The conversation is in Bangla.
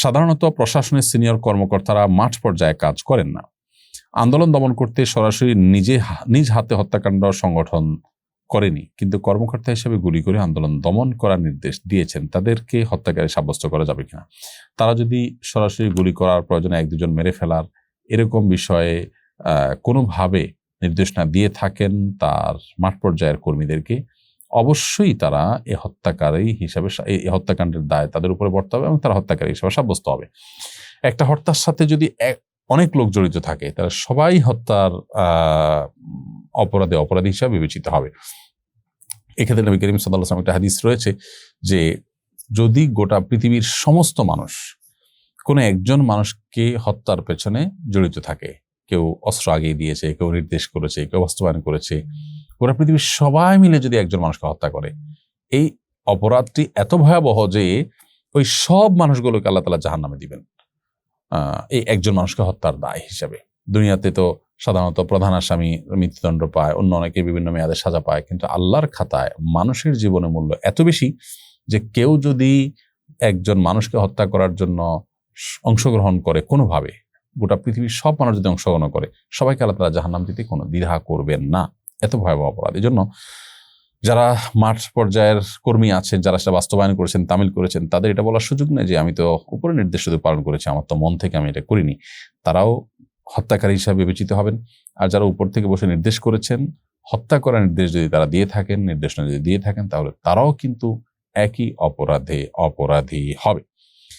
সাধারণত প্রশাসনের সিনিয়র কর্মকর্তারা মাঠ পর্যায়ে কাজ করেন না। আন্দোলন দমন করতে সরাসরি নিজ হাতে হত্যাকাণ্ড সংগঠন করেনি, কিন্তু কর্মকর্তা হিসেবে গুলি করে আন্দোলন দমন করার নির্দেশ দিয়েছেন। তাদেরকে হত্যাকারী সাব্যস্ত করা যাবে কিনা? তারা যদি সরাসরি গুলি করার প্রয়োজনে এক দুজন মেরে ফেলার এরকম বিষয়ে কোনোভাবে নির্দেশনা দিয়ে থাকেন তার মাঠ পর্যায়ের কর্মীদেরকে, অবশ্যই তারা এই হত্যাকারী হিসাবে, এই হত্যাকাণ্ডের দায় তাদের উপরে বর্তাবে হবে এবং তারা হত্যাকারী হিসাবে সাব্যস্ত হবে। একটা হত্যার সাথে যদি অনেক লোক জড়িত থাকে, তারা সবাই হত্যার অপরাধী হিসাবে বিবেচিত হবে। এক্ষেত্রে নবী করিম সাল্লাল্লাহু আলাইহি ওয়াসাল্লাম একটা হাদিস রয়েছে যে যদি গোটা পৃথিবীর সমস্ত মানুষ কোনো একজন মানুষকে হত্যার পেছনে জড়িত থাকে, কেউ অস্ত্র আগিয়ে দিয়েছে, কেউ নির্দেশ করেছে, কেউ বাস্তবায়ন করেছে, গোটা পৃথিবীর সবাই মিলে যদি একজন মানুষকে হত্যা করে, এই অপরাধটি এত ভয়াবহ যে ওই সব মানুষগুলোকে আল্লাহ তাআলা জাহান্নামে দিবেন এই একজন মানুষকে হত্যার দায় হিসাবে। দুনিয়াতে তো সাধারণত প্রধান আসামি মৃত্যুদণ্ড পায়, অন্য অনেকে বিভিন্ন মেয়াদে সাজা পায়, কিন্তু আল্লাহর খাতায় মানুষের জীবনের মূল্য এত বেশি যে কেউ যদি একজন মানুষকে হত্যা করার জন্য অংশগ্রহণ করে কোনোভাবে, গোটা পৃথিবীর সব মানুষ যদি অংশগ্রহণ করে, সবাইকে আল্লাহ তাআলা জাহান্নাম দিতে কোনো দ্বিধা করবেন না। এত ভয়াবহ অপরাধ। এই জন্য যারা মাঠ পর্যায়ের কর্মী আছেন, যারা সেটা বাস্তবায়ন করেছেন, তামিল করেছেন, তাদের এটা বলার সুযোগ নেই যে আমি তো উপরে নির্দেশ শুধু পালন করেছি, আমার তো মন থেকে আমি এটা করিনি। তারাও হত্যাকারী হিসাবে বিবেচিত হবেন। আর যারা উপর থেকে বসে নির্দেশ করেছেন, হত্যা করার নির্দেশ যদি তারা দিয়ে থাকেন, নির্দেশনা যদি দিয়ে থাকেন, তাহলে তারাও কিন্তু একই অপরাধী হবে।